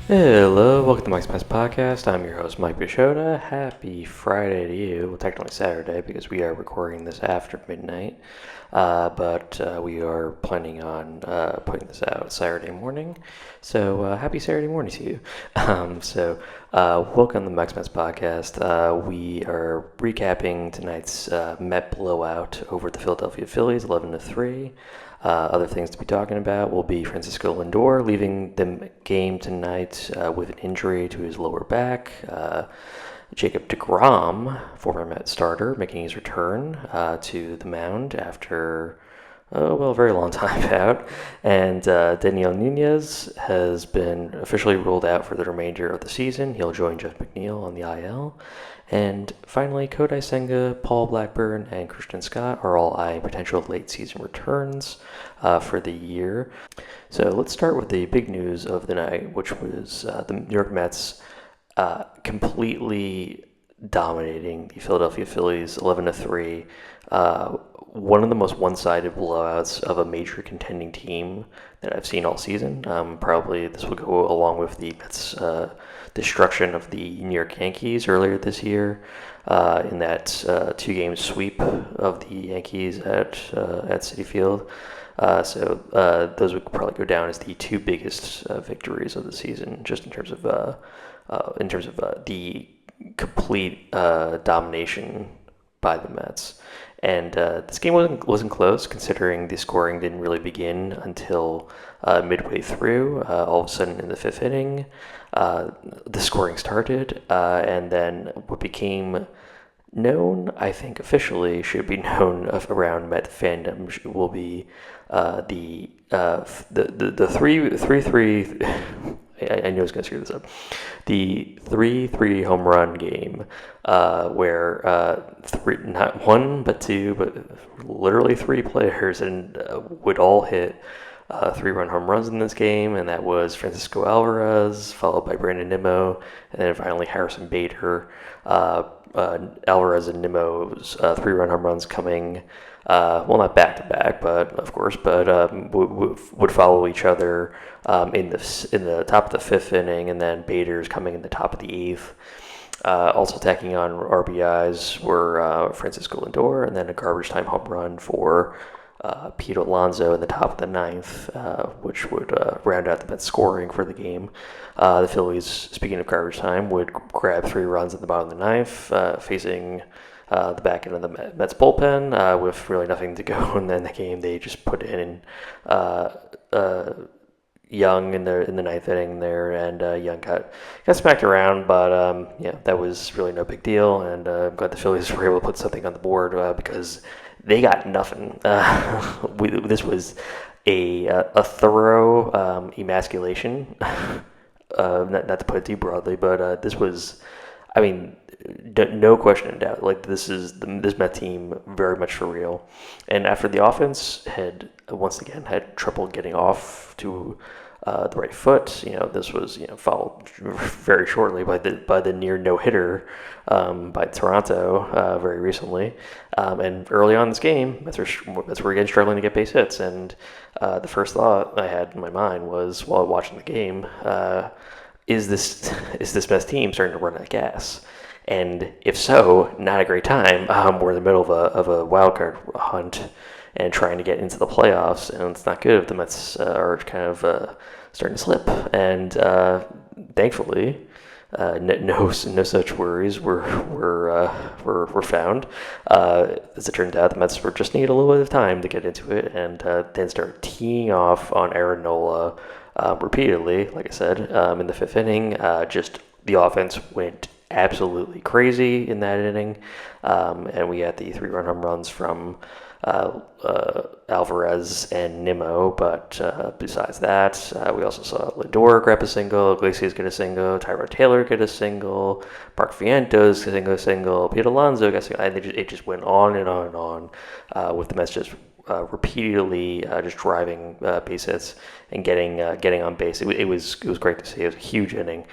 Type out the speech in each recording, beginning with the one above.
Hello, welcome to Mike's Best Podcast. I'm your host, Mike Bichota. Happy Friday to you. Well, technically Saturday because we are recording this after midnight, but we are planning on putting this out Saturday morning. So happy Saturday morning to you. Welcome to Mike's Best Podcast. We are recapping tonight's Met blowout over the Philadelphia Phillies, 11-3. Other things to be talking about will be Francisco Lindor leaving the game tonight with an injury to his lower back. Jacob deGrom, former Met starter, making his return to the mound after a very long time out. And Daniel Nunez has been officially ruled out for the remainder of the season. He'll join Jeff McNeil on the IL. And finally, Kodai Senga, Paul Blackburn, and Christian Scott are all eyeing potential late season returns for the year. So let's start with the big news of the night, which was the New York Mets completely dominating the Philadelphia Phillies 11-3. One of the most one-sided blowouts of a major contending team that I've seen all season. Probably this will go along with the Mets' destruction of the New York Yankees earlier this year in that two-game sweep of the Yankees at Citi Field. So those would probably go down as the two biggest victories of the season, just in terms of the complete domination by the Mets. And this game wasn't close, considering the scoring didn't really begin until midway through. All of a sudden, in the fifth inning, the scoring started, and then what became known, I think officially should be known around Met fandom, will be the 3-3. I knew I was going to screw this up. The 3-3 home run game, where not one but two, but literally three players would all hit 3-run home runs in this game, and that was Francisco Alvarez, followed by Brandon Nimmo, and then finally Harrison Bader. Alvarez and Nimmo's 3-run home runs coming, not back to back, but of course, would follow each other in the top of the fifth inning, and then Bader's coming in the top of the eighth. Also tacking on RBIs were Francisco Lindor, and then a garbage time home run for Pete Alonso in the top of the ninth, which would round out the Mets scoring for the game. The Phillies, speaking of garbage time, would grab 3 runs at the bottom of the ninth, facing the back end of the Mets bullpen with really nothing to go. And then the game, they just put in Young in the ninth inning there, and Young got smacked around, but that was really no big deal. And I'm glad the Phillies were able to put something on the board because they got nothing. This was a thorough emasculation. Not to put it too broadly, but this was, I mean, no question in doubt. Like, this Met team very much for real. And after the offense had once again had trouble getting off to the right foot, this was followed very shortly by the near no hitter by Toronto very recently. And early on in this game, that's where again struggling to get base hits. And the first thought I had in my mind was, while watching the game, is this Mets team starting to run out of gas? And if so, not a great time. We're in the middle of a wild card hunt and trying to get into the playoffs, and it's not good if the Mets are kind of starting to slip. And thankfully, no such worries were found. As it turned out, the Mets were just need a little bit of time to get into it, and then start teeing off on Aaron Nola repeatedly. Like I said, in the fifth inning, just the offense went absolutely crazy in that inning, and we had the 3-run home runs from Alvarez and Nimmo, but besides that, we also saw Lindor grab a single, Iglesias get a single, Tyrod Taylor get a single, Mark Vientos get a single, Pete Alonso get a single, and it just went on and on and on, with the Mets just repeatedly just driving base hits and getting on base. It was great to see. It was a huge inning.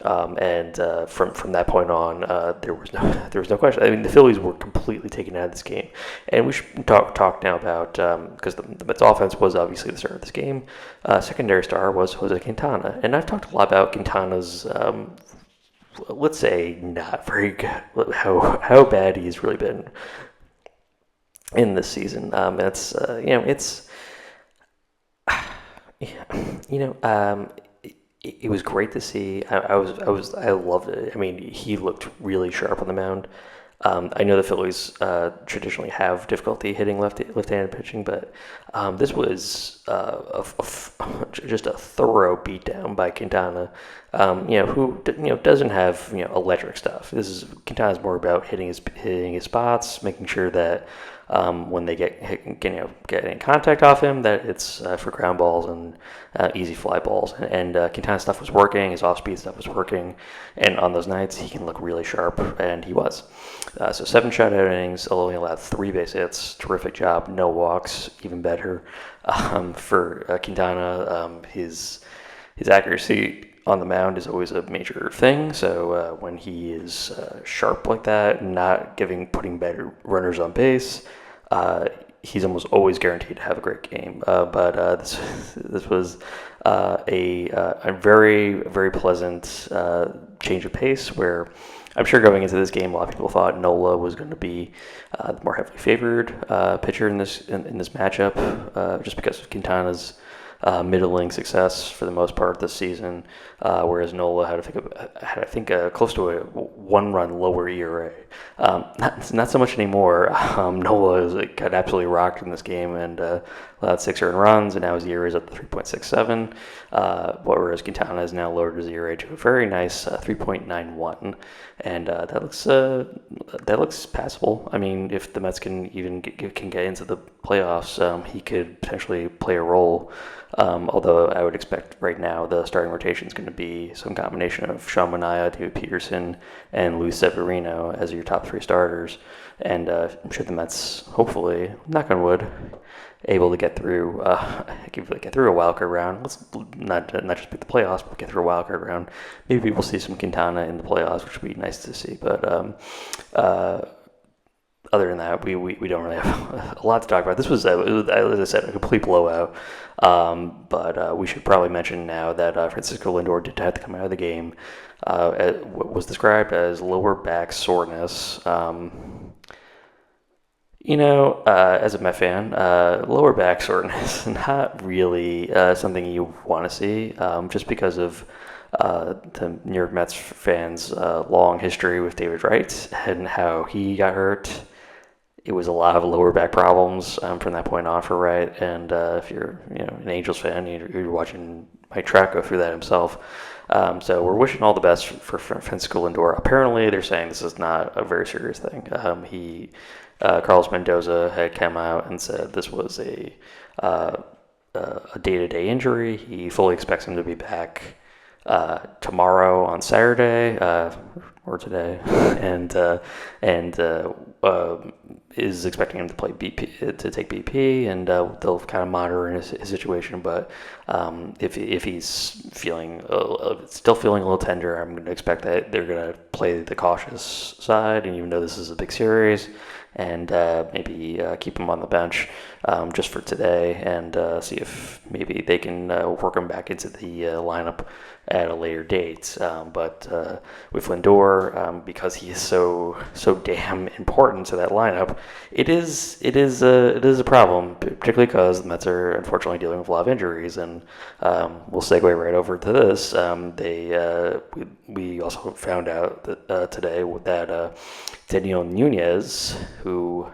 And from that point on, there was no question. I mean, the Phillies were completely taken out of this game, and we should talk now about because the Mets offense was obviously the star of this game. Secondary star was Jose Quintana, and I've talked a lot about Quintana's let's say not very good, how bad he's really been in this season. It was great to see. I loved it. I mean, he looked really sharp on the mound. I know the Phillies traditionally have difficulty hitting left-handed pitching, but this was just a thorough beatdown by Quintana. Who doesn't have electric stuff. Quintana's more about hitting his spots, making sure that when they get in contact off him, that it's for ground balls and easy fly balls. And Quintana's stuff was working, his off-speed stuff was working, and on those nights he can look really sharp, and he was. So 7 shutout innings, only allowed 3 base hits. Terrific job. No walks, even better for Quintana. His accuracy on the mound is always a major thing. So when he is sharp like that, not putting better runners on base, he's almost always guaranteed to have a great game. But this was a very, very pleasant change of pace where I'm sure going into this game, a lot of people thought Nola was going to be the more heavily favored pitcher in this matchup, just because of Quintana's middling success for the most part this season, whereas Nola had I think close to a 1-run lower ERA. Not so much anymore. Nola got absolutely rocked in this game and allowed 6 earned runs, and now his ERA is up to 3.67. Whereas Quintana has now lowered his ERA to a very nice 3.91, and that looks passable. I mean, if the Mets can get into the playoffs, he could potentially play a role. Although I would expect right now the starting rotation is going to be some combination of Sean Manaea, David Peterson, and Luis Severino as your top 3 starters. And I'm sure the Mets, hopefully, knock on wood, able to get through a wild card round. Let's not just pick the playoffs, but get through a wild card round. Maybe we'll see some Quintana in the playoffs, which would be nice to see. But other than that, we don't really have a lot to talk about. This was, as I said, a complete blowout. But we should probably mention now that Francisco Lindor did have to come out of the game. What was described as lower back soreness. As a Met fan, lower back soreness, not really something you want to see, just because of the New York Mets fans' long history with David Wright and how he got hurt. It was a lot of lower back problems from that point on for Wright. And if you're an Angels fan, you're watching Mike Trout go through that himself. So we're wishing all the best for Francisco Lindor. Apparently, they're saying this is not a very serious thing. Carlos Mendoza had come out and said this was a day-to-day injury. He fully expects him to be back tomorrow on Saturday or today, and is expecting him to play take BP, and they'll kind of monitor his situation. But if he's still feeling a little tender, I'm going to expect that they're going to play the cautious side, and even though this is a big series, and maybe keep him on the bench just for today, and see if maybe they can work him back into the lineup at a later date. But with Lindor, because he is so damn important to that lineup, it is a problem, particularly because the Mets are unfortunately dealing with a lot of injuries. And we'll segue right over to this. We also found out that today that Daniel Nunez, who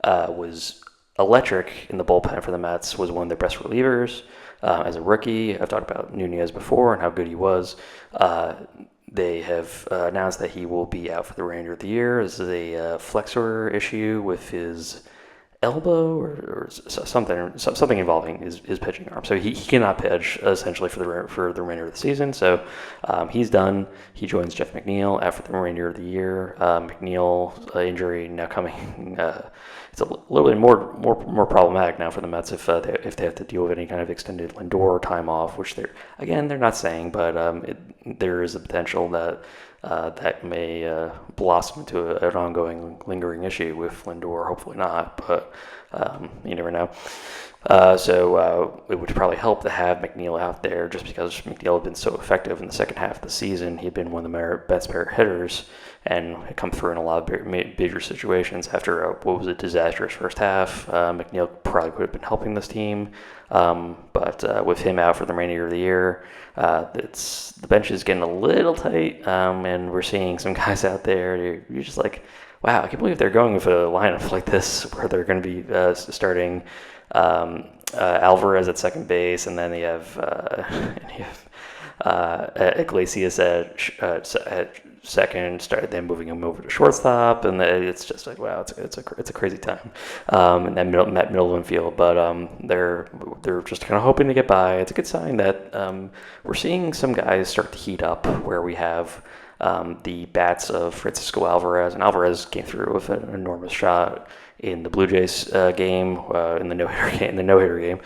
was electric in the bullpen for the Mets, was one of their best relievers as a rookie. I've talked about Nunez before and how good he was. They have announced that he will be out for the remainder of the year. This is a flexor issue with his elbow or something involving his pitching arm. So he cannot pitch essentially for the remainder of the season. So he's done. He joins Jeff McNeil after the remainder of the year. McNeil's injury now coming it's a little bit more problematic now for the Mets if they have to deal with any kind of extended Lindor time off, which they're not saying, but there is a potential that that may blossom into an ongoing lingering issue with Lindor. Hopefully not, but you never know. So it would probably help to have McNeil out there just because McNeil had been so effective in the second half of the season. He'd been one of the best pair hitters and had come through in a lot of bigger situations after what was a disastrous first half. McNeil probably would have been helping this team, but with him out for the remainder of the year, the bench is getting a little tight, and we're seeing some guys out there. You're just like, wow, I can't believe they're going with a lineup like this where they're going to be starting Alvarez at second base, and then you have Iglesias at second, started then moving him over to shortstop, and it's just like, wow, it's a crazy time in that middle infield. But they're just kind of hoping to get by. It's a good sign that we're seeing some guys start to heat up, where we have the bats of Francisco Alvarez, and Alvarez came through with an enormous shot in the Blue Jays game, in the no-hitter game,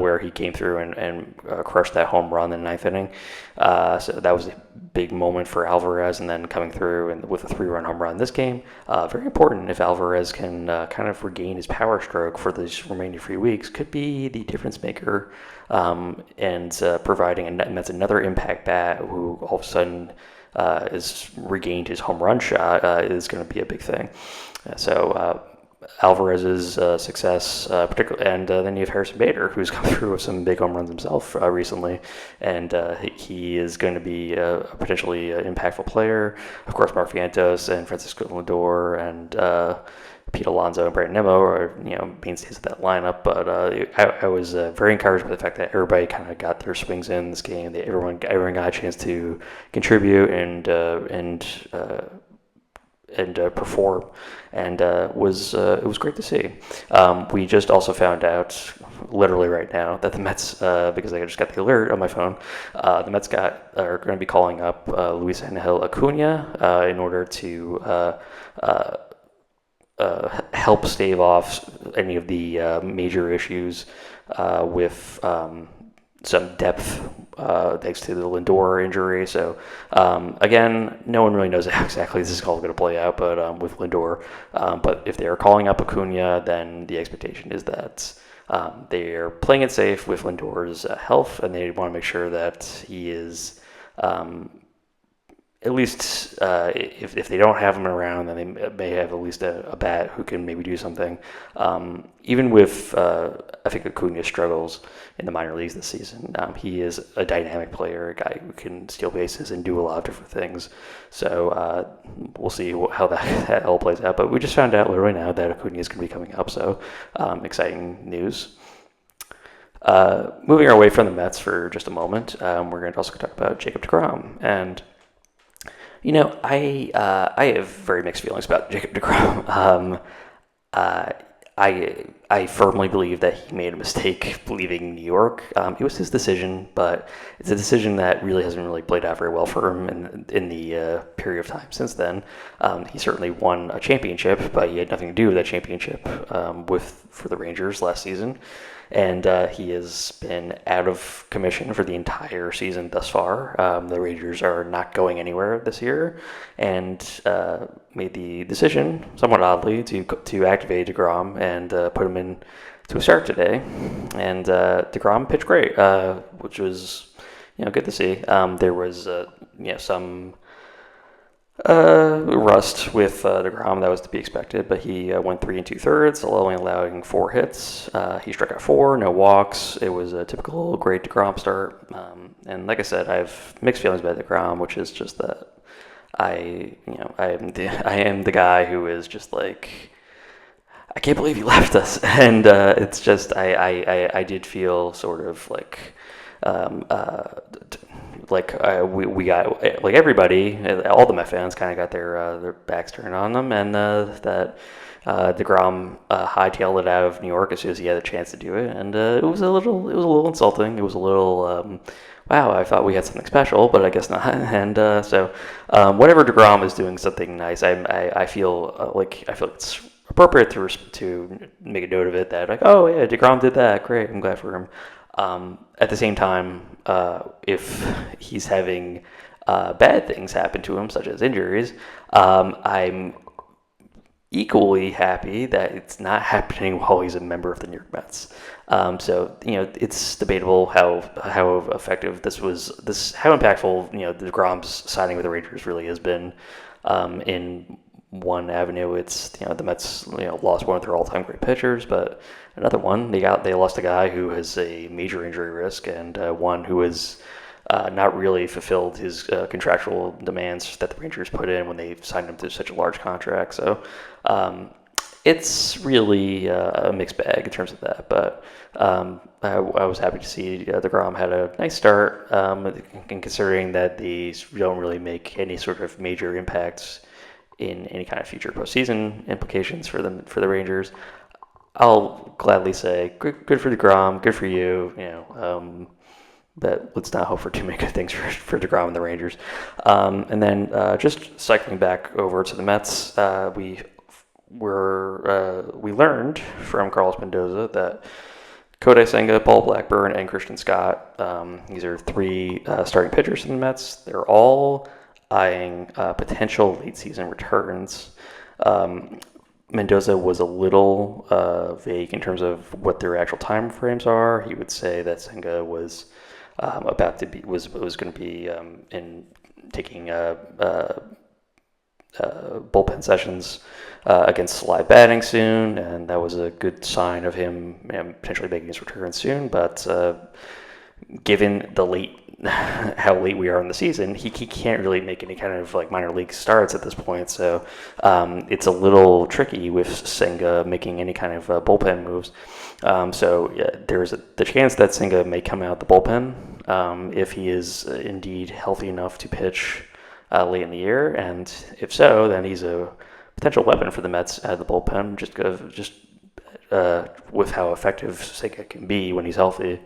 where he came through and crushed that home run in the ninth inning. So that was a big moment for Alvarez, and then coming through and with a 3-run home run this game. Very important if Alvarez can kind of regain his power stroke for these remaining 3 weeks. Could be the difference maker, and providing, and that's another impact bat who all of a sudden is regained his home run shot, is going to be a big thing. So Alvarez's success, particularly, and then you have Harrison Bader, who's come through with some big home runs himself recently, and he is going to be a potentially impactful player. Of course, Mark Vientos and Francisco Lindor and Pete Alonso and Brandon Nimmo are mainstays of that lineup. But I was very encouraged by the fact that everybody kind of got their swings in this game. Everyone got a chance to contribute and perform, and it was great to see. We just also found out, literally right now, that the Mets, because I just got the alert on my phone, the Mets are going to be calling up Luis Angel Acuna in order to help stave off any of the major issues with some depth thanks to the Lindor injury. So again, no one really knows how exactly this is all going to play out, but with Lindor. But if they are calling up Acuna, then the expectation is that they're playing it safe with Lindor's health, and they want to make sure that he is at least, if they don't have him around, then they may have at least a bat who can maybe do something. Even with, I think Acuna struggles in the minor leagues this season. He is a dynamic player, a guy who can steal bases and do a lot of different things. So we'll see how that all plays out. But we just found out literally now that Acuna is going to be coming up. So exciting news. Moving our way from the Mets for just a moment, we're going to also talk about Jacob deGrom. And I have very mixed feelings about Jacob deGrom. I firmly believe that he made a mistake leaving New York. It was his decision, but it's a decision that really hasn't really played out very well for him in the period of time since then. He certainly won a championship, but he had nothing to do with that championship for the Rangers last season. And he has been out of commission for the entire season thus far. The Rangers are not going anywhere this year, and made the decision, somewhat oddly, to activate deGrom and put him in to a start today. And deGrom pitched great, which was good to see. There was some rust with deGrom that was to be expected, but he went 3 2/3, only allowing 4 hits. He struck out 4, no walks. It was a typical great deGrom start. And like I said, I have mixed feelings about deGrom, which is just that I am the guy who is just like, I can't believe you left us. And it's just I did feel sort of like we got, like, everybody, all the Met fans kind of got their backs turned on them, and that deGrom hightailed it out of New York as soon as he had a chance to do it, and it was a little insulting. It was a little wow, I thought we had something special, but I guess not. And so whenever deGrom is doing something nice, I feel like it's appropriate to make a note of it that like, oh yeah, deGrom did that, great, I'm glad for him. At the same time, if he's having bad things happen to him, such as injuries, I'm equally happy that it's not happening while he's a member of the New York Mets. So it's debatable how effective this was, how impactful deGrom's signing with the Rangers really has been. In one avenue, it's the Mets lost one of their all-time great pitchers, but another one they lost a guy who has a major injury risk and one who has not really fulfilled his contractual demands that the Rangers put in when they signed him to such a large contract. So it's really a mixed bag in terms of that. But I was happy to see deGrom had a nice start, and considering that these don't really make any sort of major impacts in any kind of future postseason implications for the Rangers. I'll gladly say good for deGrom, good for you. But let's not hope for too many good things for deGrom and the Rangers. And then just cycling back over to the Mets, we learned from Carlos Mendoza that Kodai Senga, Paul Blackburn, and Christian Scott, these are three starting pitchers in the Mets. They're all eyeing potential late season returns. Mendoza was a little vague in terms of what their actual time frames are. He would say that Senga was going to be in taking bullpen sessions against live batting soon, and that was a good sign of him potentially making his return soon. But given how late we are in the season, he can't really make any kind of like minor league starts at this point. So it's a little tricky with Senga making any kind of bullpen moves. So there's the chance that Senga may come out the bullpen if he is indeed healthy enough to pitch late in the year, and if so, then he's a potential weapon for the Mets out of the bullpen. Just with how effective Senga can be when he's healthy.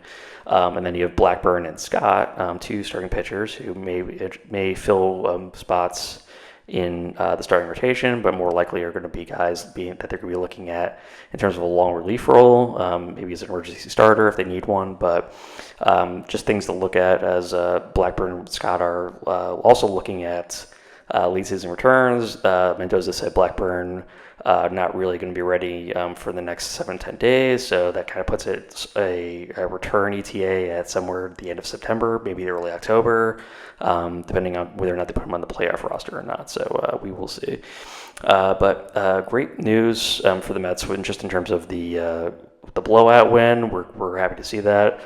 And then you have Blackburn and Scott, two starting pitchers who may fill spots in the starting rotation, but more likely are going to be guys that they're going to be looking at in terms of a long relief role, maybe as an emergency starter if they need one. But just things to look at as Blackburn and Scott are also looking at late season returns. Mendoza said Blackburn not really going to be ready for the next 7-10 days, so that kind of puts it a return ETA at somewhere at the end of September, maybe early October, depending on whether or not they put him on the playoff roster or not. So we will see. But great news for the Mets, just in terms of the blowout win. We're happy to see that.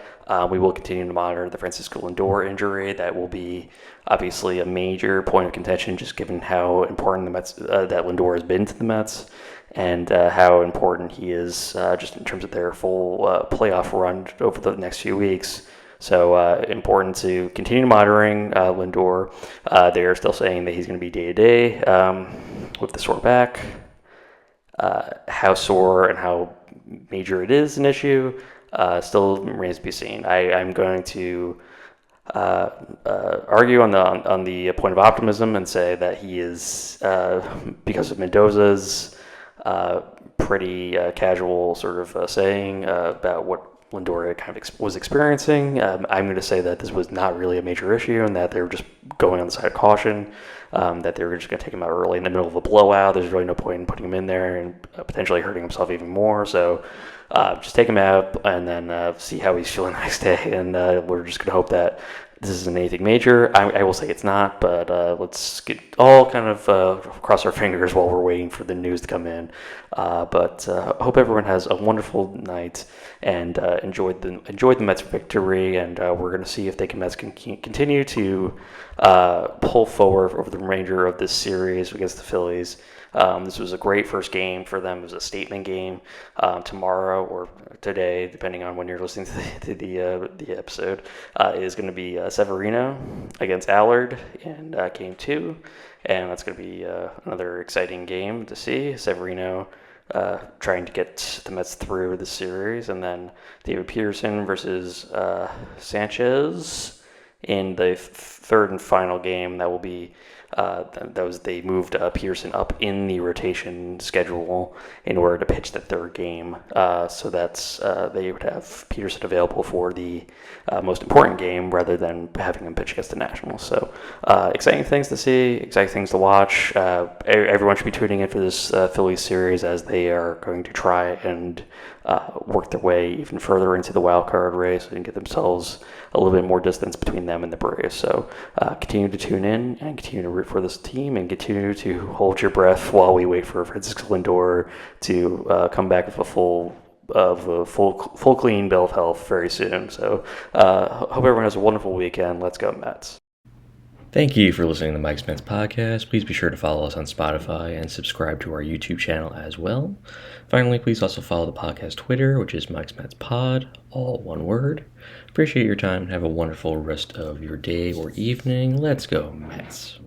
We will continue to monitor the Francisco Lindor injury. That will be obviously a major point of contention, just given how important the Mets that Lindor has been to the Mets, and how important he is just in terms of their full playoff run over the next few weeks. So important to continue monitoring Lindor. They are still saying that he's going to be day-to-day with the sore back. How sore and how major it is an issue still remains to be seen. I'm going to argue on the point of optimism and say that he is, because of Mendoza's pretty casual sort of saying about what Lindor kind of was experiencing, I'm going to say that this was not really a major issue and that they were just going on the side of caution, that they were just going to take him out early in the middle of a blowout. There's really no point in putting him in there and potentially hurting himself even more. So just take him out and then see how he's feeling the next day. And we're just going to hope that this isn't anything major. I will say it's not, but let's get all kind of cross our fingers while we're waiting for the news to come in. But hope everyone has a wonderful night and enjoyed the Mets victory. And we're going to see if the Mets can continue to pull forward over the remainder of this series against the Phillies. This was a great first game for them. It was a statement game. Tomorrow or today, depending on when you're listening to the episode, is going to be Severino against Allard in Game 2. And that's going to be another exciting game to see. Severino trying to get the Mets through the series. And then David Peterson versus Sanchez in the third and final game. That will be They moved Peterson up in the rotation schedule in order to pitch the third game. So that's they would have Peterson available for the most important game rather than having him pitch against the Nationals. So exciting things to see, exciting things to watch. Everyone should be tuning in for this Phillies series as they are going to try and work their way even further into the wild card race and get themselves a little bit more distance between them and the Braves. So continue to tune in and continue to root for this team and continue to hold your breath while we wait for Francisco Lindor to come back with a full clean bill of health very soon. So hope everyone has a wonderful weekend. Let's go Mets. Thank you for listening to Mike's Mets podcast. Please be sure to follow us on Spotify and subscribe to our YouTube channel as well. Finally, please also follow the podcast Twitter, which is Mike's Mets Pod, all one word. Appreciate your time and have a wonderful rest of your day or evening. Let's go Mets.